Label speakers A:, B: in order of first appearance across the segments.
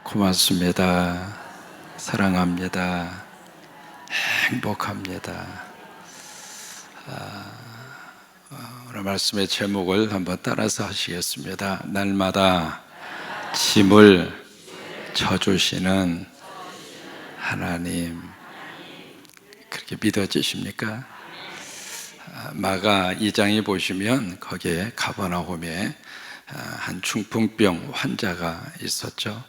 A: 고맙습니다. 사랑합니다. 행복합니다. 오늘 말씀의 제목을 한번 따라서 하시겠습니다. 날마다 짐을 져주시는 하나님. 그렇게 믿어지십니까? 마가 2장에 보시면 거기에 가버나움에 한 중풍병 환자가 있었죠.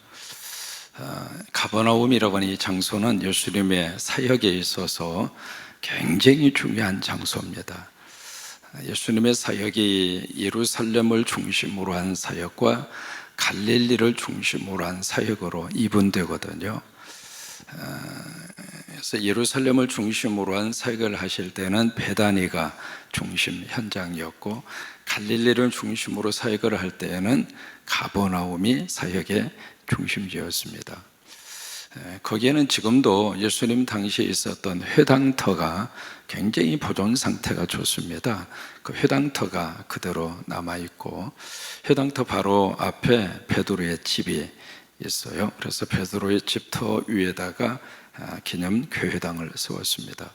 A: 가버나움이라고 하는 이 장소는 예수님의 사역에 있어서 굉장히 중요한 장소입니다. 예수님의 사역이 예루살렘을 중심으로 한 사역과 갈릴리를 중심으로 한 사역으로 이분되거든요. 그래서 예루살렘을 중심으로 한 사역을 하실 때는 베다니가 중심 현장이었고, 갈릴리를 중심으로 사역을 할 때에는 가버나움이 사역의 중심지였습니다. 거기에는 지금도 예수님 당시에 있었던 회당터가 굉장히 보존 상태가 좋습니다. 그 회당터가 그대로 남아있고, 회당터 바로 앞에 베드로의 집이 있어요. 그래서 베드로의 집터 위에다가 기념 교회당을 세웠습니다.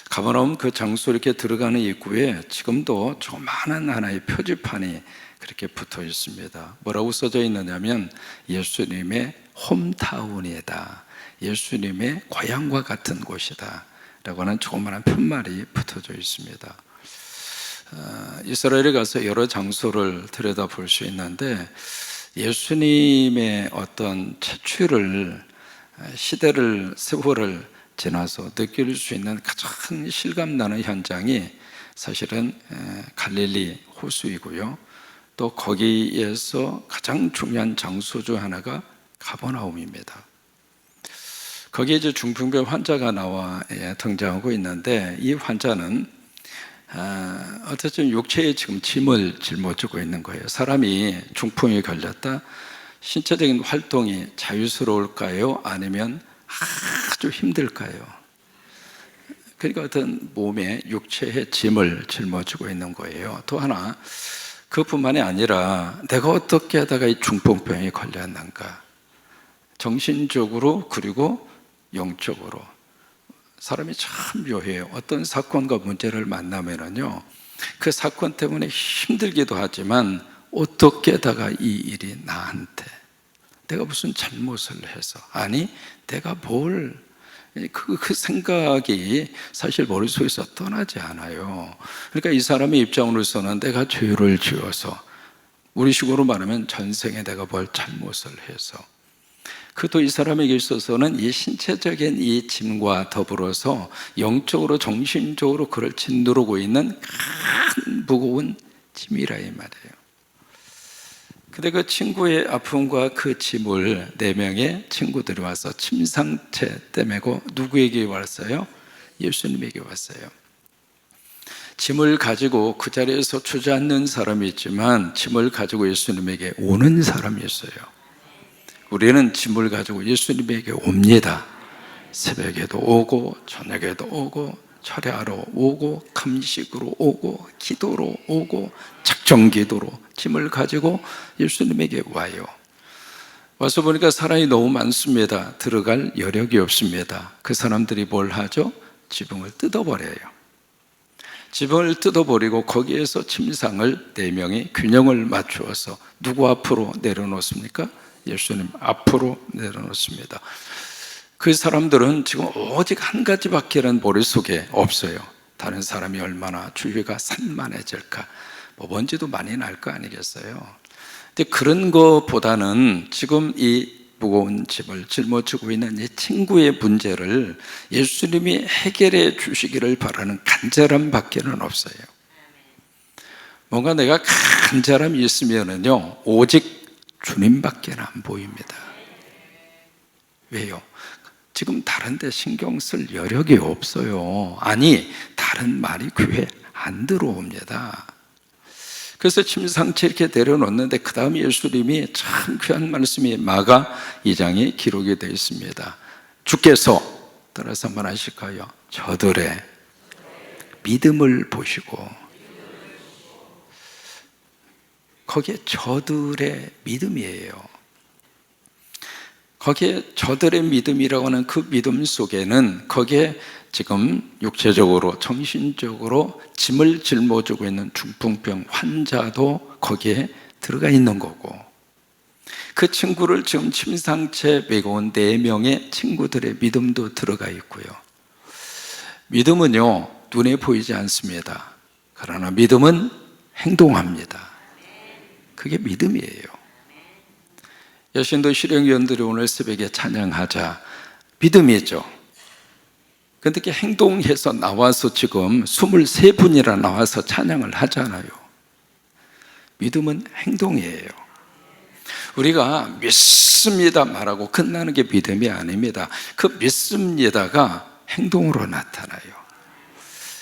A: 가버나움 그 장소 이렇게 들어가는 입구에 지금도 조그마한 하나의 표지판이 그렇게 붙어 있습니다. 뭐라고 써져 있느냐면 예수님의 홈타운이다, 예수님의 고향과 같은 곳이다 라고 하는 조그마한 편말이 붙어져 있습니다. 이스라엘에 가서 여러 장소를 들여다볼 수 있는데, 예수님의 어떤 채취를, 시대를, 세월을 지나서 느낄 수 있는 가장 실감나는 현장이 사실은 갈릴리 호수이고요, 또 거기에서 가장 중요한 장소 중 하나가 가버나움입니다. 거기에 이제 중풍병 환자가 나와 등장하고 있는데, 이 환자는 어쨌든 육체에 지금 짐을 짊어지고 있는 거예요. 사람이 중풍에 걸렸다, 신체적인 활동이 자유스러울까요? 아니면 아주 힘들까요? 그러니까 어떤 몸에 육체의 짐을 짊어지고 있는 거예요. 또 하나, 그뿐만이 아니라 내가 어떻게 하다가 이 중풍병에 걸렸는가, 정신적으로 그리고 영적으로 사람이 참 묘해요. 어떤 사건과 문제를 만나면은요, 그 사건 때문에 힘들기도 하지만 어떻게 하다가 이 일이 나한테, 내가 무슨 잘못을 해서, 아니 내가 뭘, 그 생각이 사실 머릿속에서 떠나지 않아요. 그러니까 이 사람의 입장으로서는 내가 죄를 지어서, 우리식으로 말하면 전생에 내가 뭘 잘못을 해서, 그것도 이 사람에게 있어서는 이 신체적인 이 짐과 더불어서 영적으로 정신적으로 그를 짓누르고 있는 큰 무거운 짐이라 이 말이에요. 근데 그 친구의 아픔과 그 짐을 4명의 친구들이 와서 침상채 떼매고 누구에게 왔어요? 예수님에게 왔어요. 짐을 가지고 그 자리에서 주저앉는 사람이 있지만 짐을 가지고 예수님에게 오는 사람이 있어요. 우리는 짐을 가지고 예수님에게 옵니다. 새벽에도 오고 저녁에도 오고 철야로 오고 금식으로 오고 기도로 오고 작정기도로 짐을 가지고 예수님에게 와요. 와서 보니까 사람이 너무 많습니다. 들어갈 여력이 없습니다. 그 사람들이 뭘 하죠? 지붕을 뜯어버려요. 지붕을 뜯어버리고 거기에서 침상을 4명이 균형을 맞추어서 누구 앞으로 내려놓습니까? 예수님 앞으로 내려놓습니다. 그 사람들은 지금 오직 한 가지밖에는 머릿속에 없어요. 다른 사람이 얼마나 주위가 산만해질까, 뭐 먼지도 많이 날 거 아니겠어요? 근데 그런 것보다는 지금 이 무거운 짐을 짊어지고 있는 이 친구의 문제를 예수님이 해결해 주시기를 바라는 간절함 밖에는 없어요. 뭔가 내가 간절함이 있으면은요, 오직 주님밖에 안 보입니다. 왜요? 지금 다른 데 신경 쓸 여력이 없어요. 아니, 다른 말이 귀에 안 들어옵니다. 그래서 침상채 이렇게 내려놓는데 그 다음 예수님이 참 귀한 말씀이 마가 2장에 기록이 되어 있습니다. 주께서, 따라서 한번 하실까요? 저들의 믿음을 보시고, 거기에 저들의 믿음이에요. 거기에 저들의 믿음이라고 하는 그 믿음 속에는 거기에 지금 육체적으로 정신적으로 짐을 짊어지고 있는 중풍병 환자도 거기에 들어가 있는 거고, 그 친구를 지금 침상채 메고 온 4명의 친구들의 믿음도 들어가 있고요. 믿음은요, 눈에 보이지 않습니다. 그러나 믿음은 행동합니다. 그게 믿음이에요. 여신도 실행위원들이 오늘 새벽에 찬양하자 믿음이죠. 근데 이렇게 행동해서 나와서 지금 23분이나 나와서 찬양을 하잖아요. 믿음은 행동이에요. 우리가 믿습니다 말하고 끝나는 게 믿음이 아닙니다. 그 믿습니다가 행동으로 나타나요.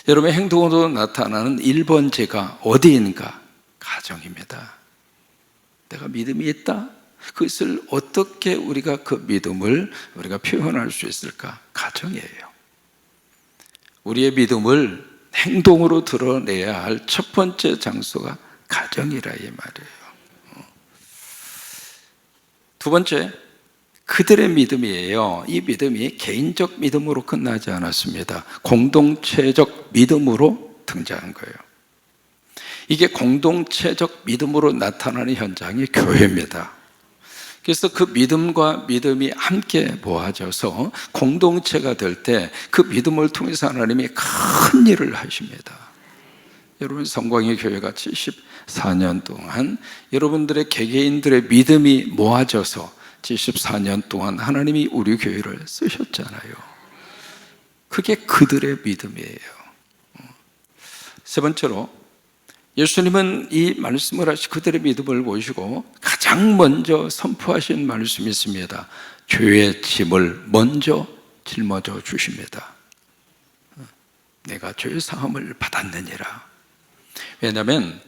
A: 여러분의 행동으로 나타나는 1번째가 어디인가? 가정입니다. 내가 믿음이 있다? 그것을 어떻게 우리가 그 믿음을 우리가 표현할 수 있을까? 가정이에요. 우리의 믿음을 행동으로 드러내야 할 첫 번째 장소가 가정이라 이 말이에요. 두 번째, 그들의 믿음이에요. 이 믿음이 개인적 믿음으로 끝나지 않았습니다. 공동체적 믿음으로 등장한 거예요. 이게 공동체적 믿음으로 나타나는 현장이 교회입니다. 그래서 그 믿음과 믿음이 함께 모아져서 공동체가 될 때 그 믿음을 통해서 하나님이 큰 일을 하십니다. 여러분, 성광의 교회가 74년 동안 여러분들의 개개인들의 믿음이 모아져서 74년 동안 하나님이 우리 교회를 쓰셨잖아요. 그게 그들의 믿음이에요. 세 번째로, 예수님은 이 말씀을 하시 그들의 믿음을 보시고 가장 먼저 선포하신 말씀이 있습니다. 죄의 짐을 먼저 짊어져 주십니다. 내가 죄의 사함을 받았느니라. 왜냐하면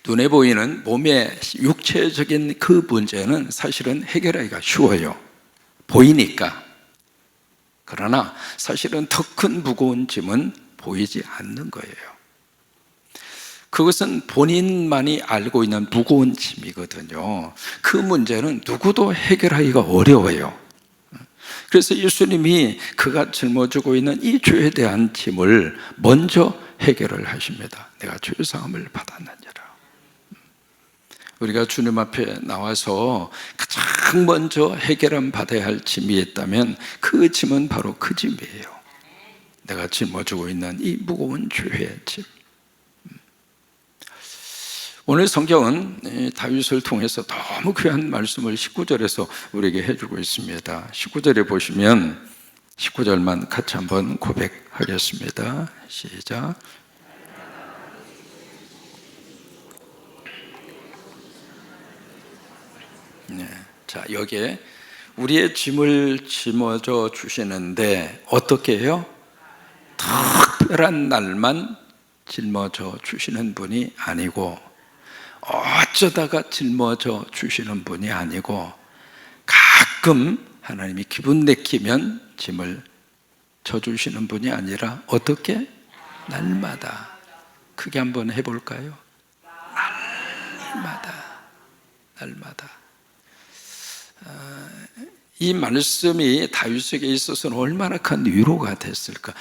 A: 눈에 보이는 몸의 육체적인 그 문제는 사실은 해결하기가 쉬워요. 보이니까. 그러나 사실은 더 큰 무거운 짐은 보이지 않는 거예요. 그것은 본인만이 알고 있는 무거운 짐이거든요. 그 문제는 누구도 해결하기가 어려워요. 그래서 예수님이 그가 짊어지고 있는 이 죄에 대한 짐을 먼저 해결을 하십니다. 내가 죄 사함을 받았느니라. 우리가 주님 앞에 나와서 가장 먼저 해결함 받아야 할 짐이 있다면 그 짐은 바로 그 짐이에요. 내가 짊어지고 있는 이 무거운 죄의 짐. 오늘 성경은 다윗을 통해서 너무 귀한 말씀을 19절에서 우리에게 해주고 있습니다. 19절에 보시면 19절만 같이 한번 고백하겠습니다. 시작. 네. 자, 여기에 우리의 짐을 짊어져 주시는데 어떻게 해요? 특별한 날만 짊어져 주시는 분이 아니고, 어쩌다가 짊어져 주시는 분이 아니고, 가끔 하나님이 기분 내키면 짐을 져주시는 분이 아니라 어떻게? 날마다. 크게 한번 해볼까요? 날마다. 이 말씀이 다윗에게 있어서는 얼마나 큰 위로가 됐을까.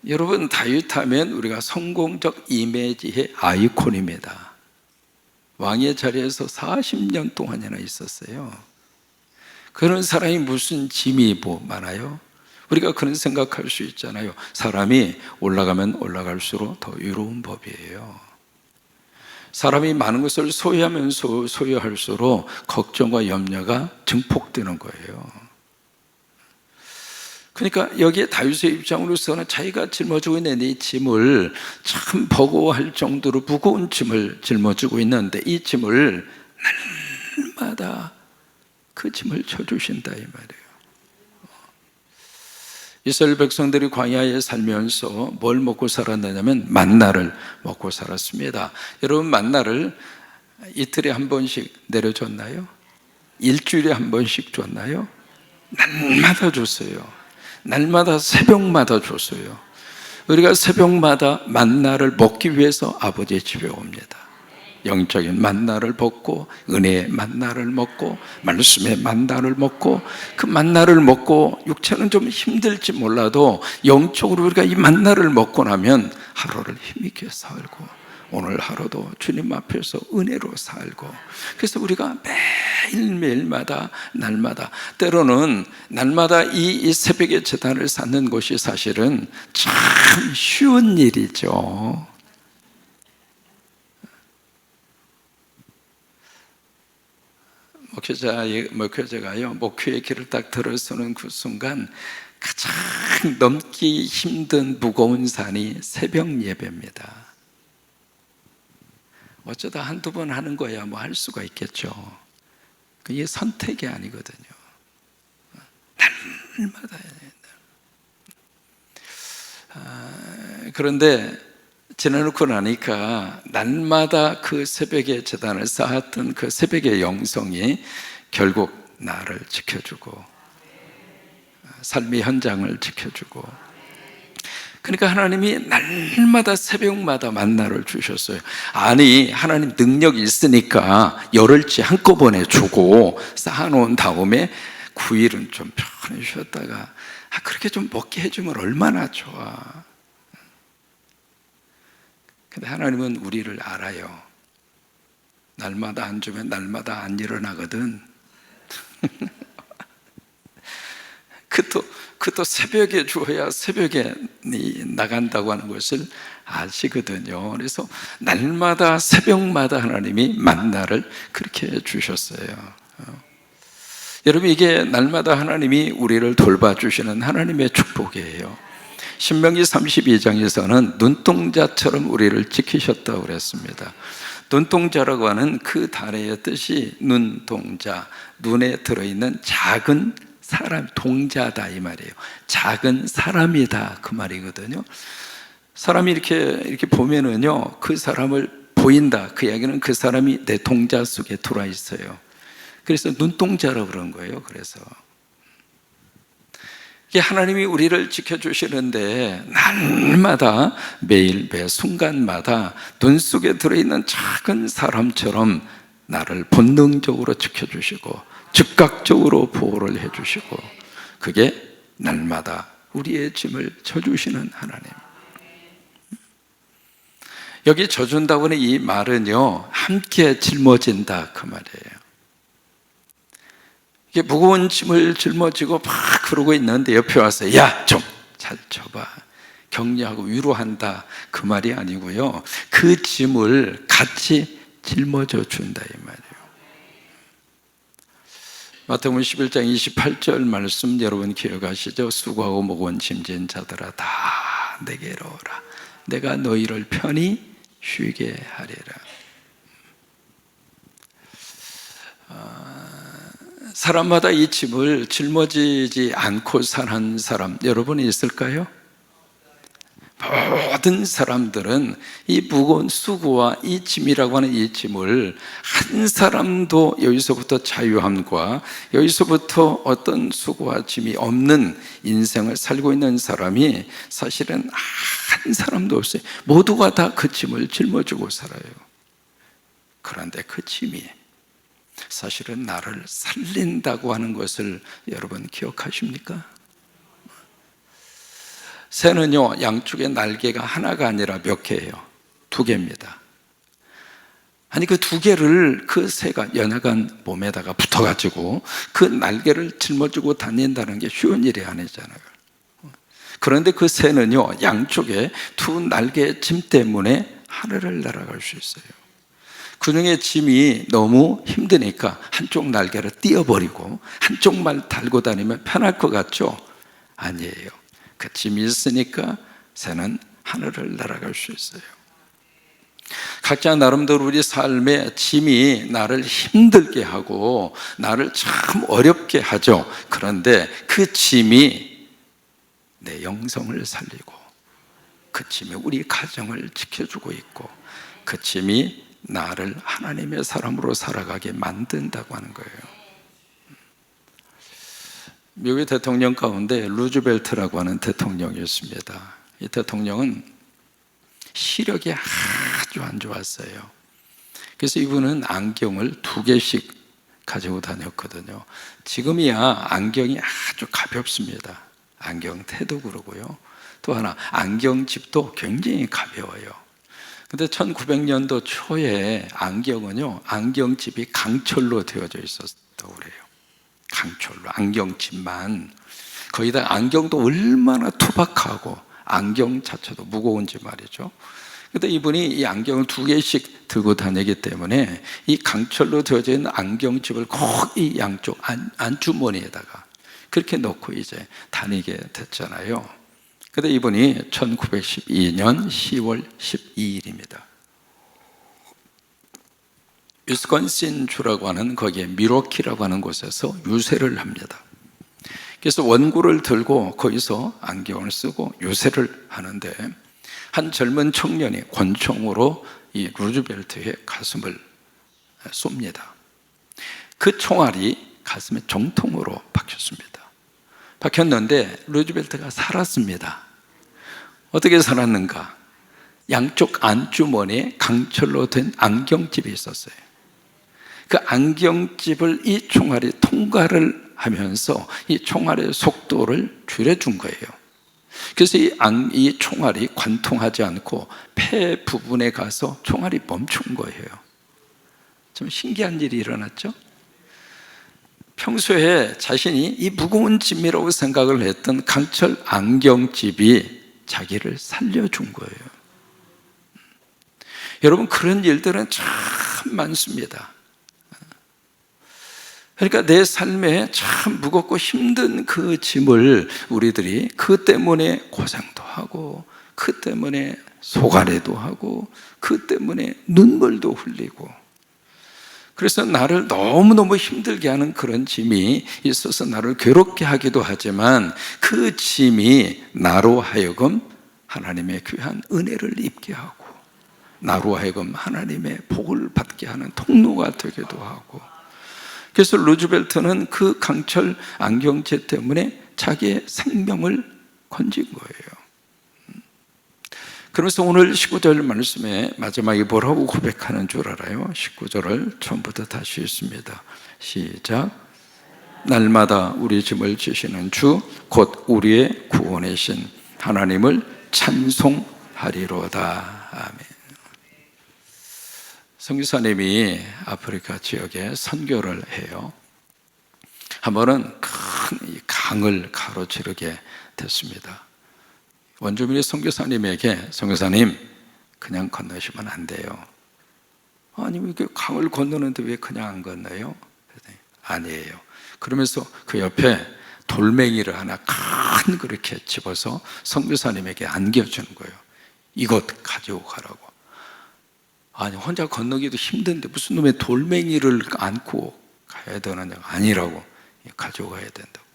A: 여러분, 다윗 하면 우리가 성공적 이미지의 아이콘입니다. 왕의 자리에서 40년 동안이나 있었어요. 그런 사람이 무슨 짐이 많아요? 우리가 그런 생각할 수 있잖아요. 사람이 올라가면 올라갈수록 더 위로운 법이에요. 사람이 많은 것을 소유하면서 소유할수록 걱정과 염려가 증폭되는 거예요. 그러니까 여기에 다윗의 입장으로서는 자기가 짊어지고 있는 이 짐을 참 버거워할 정도로 무거운 짐을 짊어지고 있는데, 이 짐을 날마다 그 짐을 져주신다 이 말이에요. 이스라엘 백성들이 광야에 살면서 뭘 먹고 살았느냐면 만나를 먹고 살았습니다. 여러분, 만나를 이틀에 한 번씩 내려줬나요? 일주일에 한 번씩 줬나요? 날마다 줬어요. 날마다 새벽마다 줬어요. 우리가 새벽마다 만나를 먹기 위해서 아버지의 집에 옵니다. 영적인 만나를 먹고 은혜의 만나를 먹고 말씀의 만나를 먹고 그 만나를 먹고 육체는 좀 힘들지 몰라도 영적으로 우리가 이 만나를 먹고 나면 하루를 힘있게 살고 오늘 하루도 주님 앞에서 은혜로 살고 그래서 우리가 매일매일마다 날마다 때로는 날마다 이 새벽의 제단을 쌓는 것이 사실은 참 쉬운 일이죠. 목회자가요 목회의 길을 딱 들어서는 그 순간 가장 넘기 힘든 무거운 산이 새벽 예배입니다. 어쩌다 한두 번 하는 거야 뭐 할 수가 있겠죠. 그게 선택이 아니거든요. 날마다 해야 된다. 그런데 지나놓고 나니까 날마다 그 새벽에 제단을 쌓았던 그 새벽의 영성이 결국 나를 지켜주고 삶의 현장을 지켜주고 그러니까 하나님이 날마다 새벽마다 만나를 주셨어요. 아니 하나님 능력이 있으니까 열흘치 한꺼번에 주고 쌓아놓은 다음에 9일은 좀 편히 쉬었다가 그렇게 좀 먹게 해주면 얼마나 좋아. 근데 하나님은 우리를 알아요. 날마다 안 주면 날마다 안 일어나거든. 그것도 새벽에 주어야 새벽에 나간다고 하는 것을 아시거든요. 그래서 날마다 새벽마다 하나님이 만나를 그렇게 주셨어요. 여러분 이게 날마다 하나님이 우리를 돌봐주시는 하나님의 축복이에요. 신명기 32장에서는 눈동자처럼 우리를 지키셨다고 그랬습니다. 눈동자라고 하는 그 단어의 뜻이 눈동자, 눈에 들어있는 작은 사람, 동자다 이 말이에요. 작은 사람이다 그 말이거든요. 사람이 이렇게 보면은요, 그 사람을 보인다. 그 이야기는 그 사람이 내 동자 속에 들어와 있어요. 그래서 눈동자라고 그런 거예요. 그래서 하나님이 우리를 지켜주시는데 날마다 매일 매 순간마다 눈 속에 들어있는 작은 사람처럼 나를 본능적으로 지켜주시고 즉각적으로 보호를 해주시고 그게 날마다 우리의 짐을 져주시는 하나님. 여기 져준다고 하는 이 말은요 함께 짊어진다 그 말이에요. 이게 무거운 짐을 짊어지고 막 그러고 있는데 옆에 와서 야, 좀 잘 져봐 격려하고 위로한다 그 말이 아니고요 그 짐을 같이 짊어져 준다 이 말이에요. 마태복음 11장 28절 말씀 여러분 기억하시죠? 수고하고 무거운 짐진 자들아 다 내게로 오라 내가 너희를 편히 쉬게 하리라. 사람마다 이 짐을 짊어지지 않고 사는 사람 여러분이 있을까요? 모든 사람들은 이 무거운 수고와 이 짐이라고 하는 이 짐을 한 사람도 여기서부터 자유함과 여기서부터 어떤 수고와 짐이 없는 인생을 살고 있는 사람이 사실은 한 사람도 없어요. 모두가 다 그 짐을 짊어지고 살아요. 그런데 그 짐이 사실은 나를 살린다고 하는 것을 여러분 기억하십니까? 새는요 양쪽에 날개가 하나가 아니라 몇 개예요? 2개입니다. 아니 그 2개를 그 새가 연약한 몸에다가 붙어가지고 그 날개를 짊어지고 다닌다는 게 쉬운 일이 아니잖아요. 그런데 그 새는요 양쪽에 2 날개의 짐 때문에 하늘을 날아갈 수 있어요. 그중에 짐이 너무 힘드니까 한쪽 날개를 띄어버리고 한쪽만 달고 다니면 편할 것 같죠? 아니에요. 그 짐이 있으니까 새는 하늘을 날아갈 수 있어요. 각자 나름대로 우리 삶에 짐이 나를 힘들게 하고 나를 참 어렵게 하죠. 그런데 그 짐이 내 영성을 살리고 그 짐이 우리 가정을 지켜주고 있고 그 짐이 나를 하나님의 사람으로 살아가게 만든다고 하는 거예요. 미국의 대통령 가운데 루즈벨트라고 하는 대통령이 있습니다. 이 대통령은 시력이 아주 안 좋았어요. 그래서 이분은 안경을 2개씩 가지고 다녔거든요. 지금이야 안경이 아주 가볍습니다. 안경 테도 그러고요. 또 하나 안경집도 굉장히 가벼워요. 근데 1900년도 초에 안경은요, 안경집이 강철로 되어져 있었다고 그래요. 강철로, 안경집만. 거기다 안경도 얼마나 투박하고 안경 자체도 무거운지 말이죠. 근데 이분이 이 안경을 2개씩 들고 다니기 때문에 이 강철로 되어져 있는 안경집을 꼭 이 양쪽 안주머니에다가 그렇게 넣고 이제 다니게 됐잖아요. 근데 이분이 1912년 10월 12일입니다. 위스콘신 주라고 하는 거기에 밀워키라고 하는 곳에서 유세를 합니다. 그래서 원고를 들고 거기서 안경을 쓰고 유세를 하는데 한 젊은 청년이 권총으로 이 루즈벨트의 가슴을 쏩니다. 그 총알이 가슴에 정통으로 박혔습니다. 박혔는데 루즈벨트가 살았습니다. 어떻게 살았는가? 양쪽 안주머니에 강철로 된 안경집이 있었어요. 그 안경집을 이 총알이 통과를 하면서 이 총알의 속도를 줄여준 거예요. 그래서 이 총알이 관통하지 않고 폐 부분에 가서 총알이 멈춘 거예요. 좀 신기한 일이 일어났죠? 평소에 자신이 이 무거운 짐이라고 생각을 했던 강철 안경집이 자기를 살려준 거예요. 여러분, 그런 일들은 참 많습니다. 그러니까 내 삶에 참 무겁고 힘든 그 짐을 우리들이 그 때문에 고생도 하고, 그 때문에 속아내도 하고, 그 때문에 눈물도 흘리고, 그래서 나를 너무너무 힘들게 하는 그런 짐이 있어서 나를 괴롭게 하기도 하지만 그 짐이 나로 하여금 하나님의 귀한 은혜를 입게 하고 나로 하여금 하나님의 복을 받게 하는 통로가 되기도 하고, 그래서 루즈벨트는 그 강철 안경제 때문에 자기의 생명을 건진 거예요. 그러면서 오늘 19절 말씀에 마지막에 뭐라고 고백하는 줄 알아요? 19절을 처음부터 다시 읽습니다. 시작. 날마다 우리 짐을 지시는 주 곧 우리의 구원이신 하나님을 찬송하리로다. 아멘. 선교사님이 아프리카 지역에 선교를 해요. 한 번은 큰 강을 가로지르게 됐습니다. 원주민이 선교사님에게, 선교사님 그냥 건너시면 안 돼요. 아니 왜 강을 건너는데 왜 그냥 안 건너요? 아니에요. 그러면서 그 옆에 돌멩이를 하나 큰 그렇게 집어서 선교사님에게 안겨주는 거예요. 이것 가지고 가라고. 아니 혼자 건너기도 힘든데 무슨 놈의 돌멩이를 안고 가야 되느냐. 아니라고, 가지고 가야 된다고.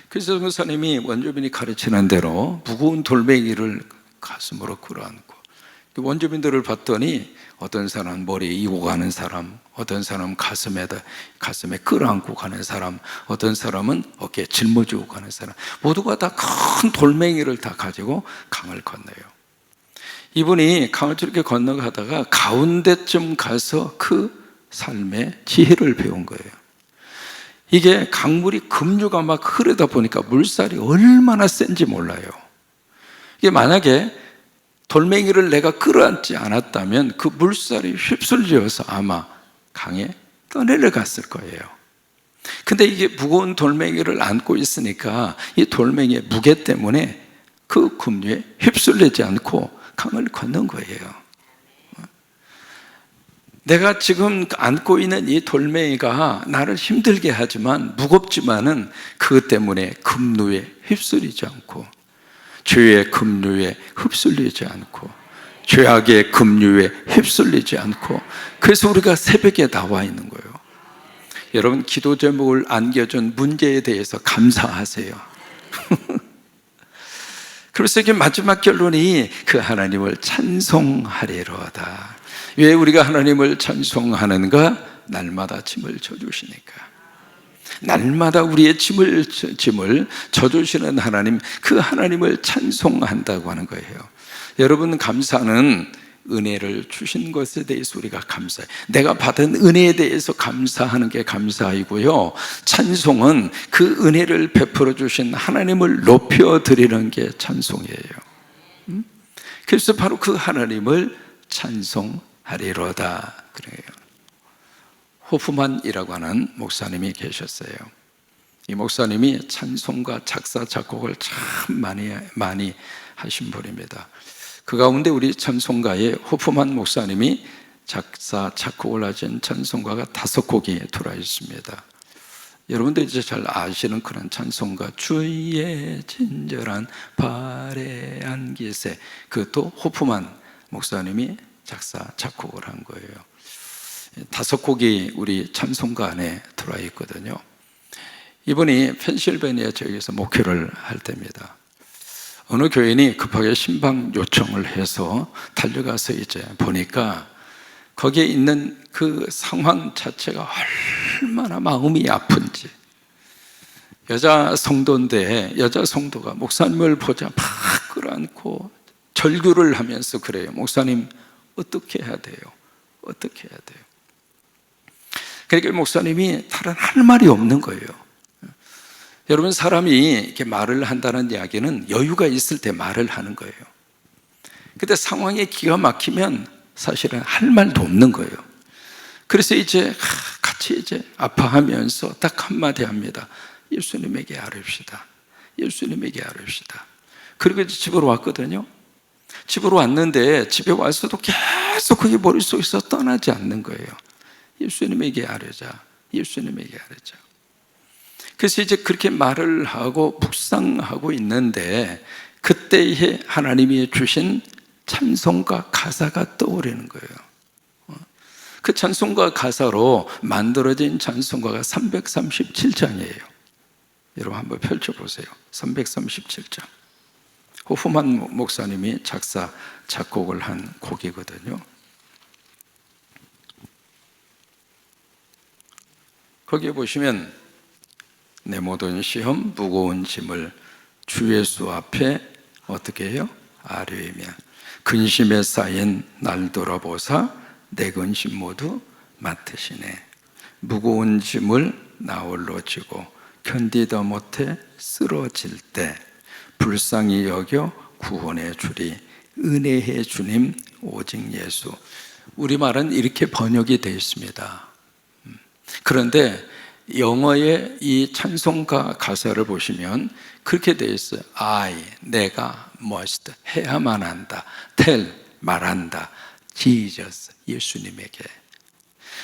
A: 그래서 선교사님이 원주민이 가르치는 대로 무거운 돌멩이를 가슴으로 끌어안고, 원주민들을 봤더니 어떤 사람은 머리에 이고 가는 사람, 어떤 사람은 가슴에 끌어안고 가는 사람, 어떤 사람은 어깨에 짊어지고 가는 사람, 모두가 다 큰 돌멩이를 다 가지고 강을 건너요. 이분이 강을 저렇게 건너가다가 가운데쯤 가서 그 삶의 지혜를 배운 거예요. 이게 강물이 급류가 막 흐르다 보니까 물살이 얼마나 센지 몰라요. 이게 만약에 돌멩이를 내가 끌어안지 않았다면 그 물살이 휩쓸려서 아마 강에 떠내려갔을 거예요. 근데 이게 무거운 돌멩이를 안고 있으니까 이 돌멩이의 무게 때문에 그 급류에 휩쓸리지 않고 강을 건넌 거예요. 내가 지금 안고 있는 이 돌멩이가 나를 힘들게 하지만 무겁지만은 그것 때문에 급류에 휩쓸리지 않고, 죄의 급류에 휩쓸리지 않고, 죄악의 급류에 휩쓸리지 않고, 그래서 우리가 새벽에 나와 있는 거예요. 여러분, 기도 제목을 안겨준 문제에 대해서 감사하세요. 그래서 이게 마지막 결론이 그 하나님을 찬송하리로다. 왜 우리가 하나님을 찬송하는가? 날마다 짐을 져주시니까. 날마다 우리의 짐을 져주시는 하나님, 그 하나님을 찬송한다고 하는 거예요. 여러분, 감사는 은혜를 주신 것에 대해서 우리가 감사해. 내가 받은 은혜에 대해서 감사하는 게 감사이고요, 찬송은 그 은혜를 베풀어 주신 하나님을 높여 드리는 게 찬송이에요. 그래서 바로 그 하나님을 찬송하리로다 그래요. 호프만이라고 하는 목사님이 계셨어요. 이 목사님이 찬송가 작사 작곡을 참 많이 하신 분입니다. 그 가운데 우리 찬송가에 호프만 목사님이 작사 작곡을 하신 찬송가가 5곡이 들어 있습니다. 여러분들 이제 잘 아시는 그런 찬송가, 주의 친절한 발에한 기세, 그것도 호프만 목사님이 작사 작곡을 한 거예요. 5곡이 우리 찬송가 안에 들어 있거든요. 이분이 펜실베니아 지역에서 목회를 할 때입니다. 어느 교인이 급하게 신방 요청을 해서 달려가서 이제 보니까 거기에 있는 그 상황 자체가 얼마나 마음이 아픈지. 여자 성도인데 여자 성도가 목사님을 보자 막 끌어안고 절규를 하면서 그래요. 목사님, 어떻게 해야 돼요? 어떻게 해야 돼요? 그러니까 목사님이 다른 할 말이 없는 거예요. 여러분, 사람이 이렇게 말을 한다는 이야기는 여유가 있을 때 말을 하는 거예요. 근데 상황이 기가 막히면 사실은 할 말도 없는 거예요. 그래서 이제 같이 이제 아파하면서 딱 한마디 합니다. 예수님에게 아뢰읍시다. 예수님에게 아뢰읍시다. 그리고 이제 집으로 왔거든요. 집으로 왔는데 집에 와서도 계속 그게 머릿속에서 떠나지 않는 거예요. 예수님에게 아뢰자. 예수님에게 아뢰자. 그래서 이제 그렇게 말을 하고 묵상하고 있는데 그때에 하나님이 주신 찬송가 가사가 떠오르는 거예요. 그 찬송가 가사로 만들어진 찬송가가 337장이에요. 여러분 한번 펼쳐보세요. 337장. 호프만 목사님이 작사 작곡을 한 곡이거든요. 거기에 보시면 내 모든 시험 무거운 짐을 주 예수 앞에 어떻게 해요? 아뢰며 근심에 쌓인 날 돌아보사 내 근심 모두 맡으시네. 무거운 짐을 나 홀로 지고 견디다 못해 쓰러질 때 불쌍히 여겨 구원해 주리 은혜의 주님 오직 예수. 우리말은 이렇게 번역이 되어 있습니다. 그런데 영어의 이 찬송가 가사를 보시면 그렇게 되어 있어요. 내가 must, 해야만 한다. tell, 말한다. Jesus, 예수님에게.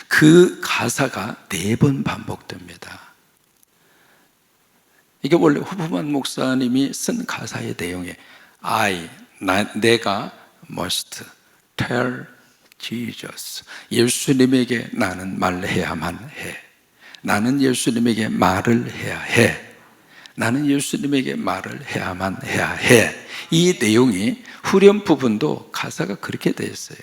A: 그 가사가 4번 반복됩니다. 이게 원래 호프만 목사님이 쓴 가사의 내용이에요. 내가 must tell Jesus. 예수님에게 나는 말해야만 해. 나는 예수님에게 말을 해야 해. 나는 예수님에게 말을 해야만 해야 해. 이 내용이 후렴 부분도 가사가 그렇게 되어 있어요.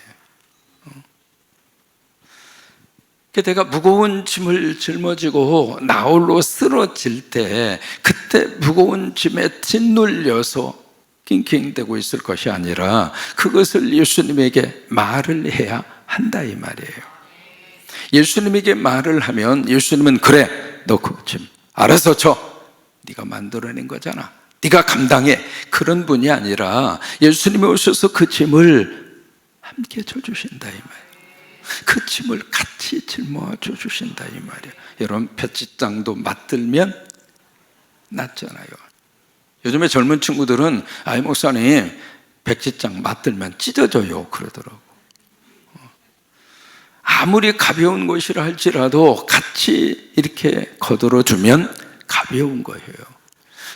A: 내가 무거운 짐을 짊어지고 나홀로 쓰러질 때 그때 무거운 짐에 짓눌려서 낑낑대고 있을 것이 아니라 그것을 예수님에게 말을 해야 한다 이 말이에요. 예수님에게 말을 하면 예수님은 그래, 너 그 짐 알아서 져. 네가 만들어낸 거잖아. 네가 감당해. 그런 분이 아니라 예수님이 오셔서 그 짐을 함께 져주신다 이 말이에요. 그 짐을 같이 짊어져 주신다 이 말이에요. 여러분, 백지장도 맞들면 낫잖아요. 요즘에 젊은 친구들은 목사님 백지장 맞들면 찢어져요 그러더라고. 아무리 가벼운 것이라 할지라도 같이 이렇게 거들어 주면 가벼운 거예요.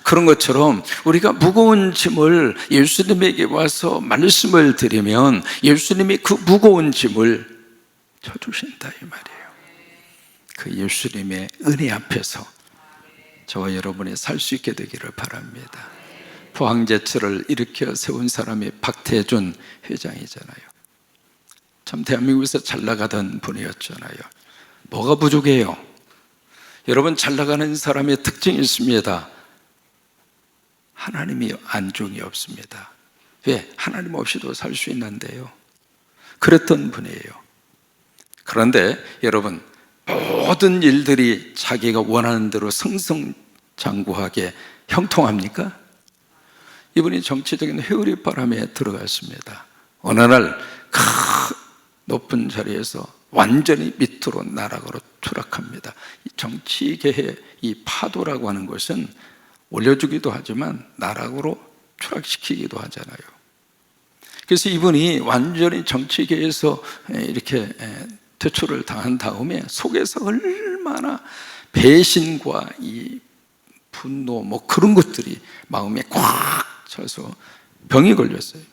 A: 그런 것처럼 우리가 무거운 짐을 예수님에게 와서 말씀을 드리면 예수님이 그 무거운 짐을 져주신다 이 말이에요. 그 예수님의 은혜 앞에서 저와 여러분이 살 수 있게 되기를 바랍니다. 포항제철을 일으켜 세운 사람이 박태준 회장이잖아요. 참 대한민국에서 잘 나가던 분이었잖아요. 뭐가 부족해요? 여러분, 잘 나가는 사람의 특징이 있습니다. 하나님이 안중이 없습니다. 왜? 하나님 없이도 살 수 있는데요. 그랬던 분이에요. 그런데 여러분, 모든 일들이 자기가 원하는 대로 승승장구하게 형통합니까? 이분이 정치적인 회오리 바람에 들어갔습니다. 어느 날 높은 자리에서 완전히 밑으로 나락으로 추락합니다. 정치계의 이 파도라고 하는 것은 올려주기도 하지만 나락으로 추락시키기도 하잖아요. 그래서 이분이 완전히 정치계에서 이렇게 퇴출을 당한 다음에 속에서 얼마나 배신과 이 분노 뭐 그런 것들이 마음에 꽉 차서 병이 걸렸어요.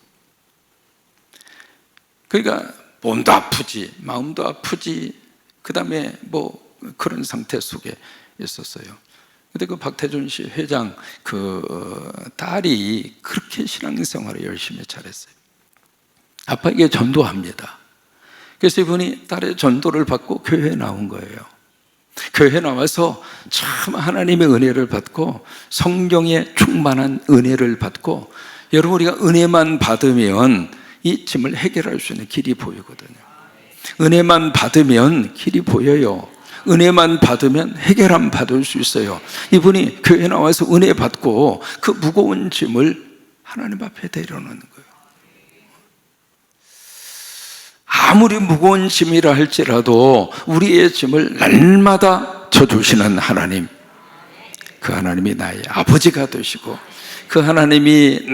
A: 그러니까 몸도 아프지 마음도 아프지 그 다음에 뭐 그런 상태 속에 있었어요. 근데 그 박태준 씨 회장 그 딸이 그렇게 신앙생활을 열심히 잘했어요. 아빠에게 전도합니다. 그래서 이분이 딸의 전도를 받고 교회에 나온 거예요. 교회에 나와서 참 하나님의 은혜를 받고 성령의 충만한 은혜를 받고, 여러분 우리가 은혜만 받으면 이 짐을 해결할 수 있는 길이 보이거든요. 은혜만 받으면 길이 보여요. 은혜만 받으면 해결함 받을 수 있어요. 이분이 교회에 나와서 은혜 받고 그 무거운 짐을 하나님 앞에 내려놓는 거예요. 아무리 무거운 짐이라 할지라도 우리의 짐을 날마다 져주시는 하나님, 그 하나님이 나의 아버지가 되시고 그 하나님이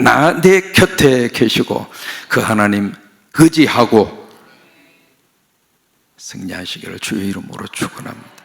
A: 내 곁에 계시고 그 하나님 의지하고 승리하시기를 주의 이름으로 축원합니다.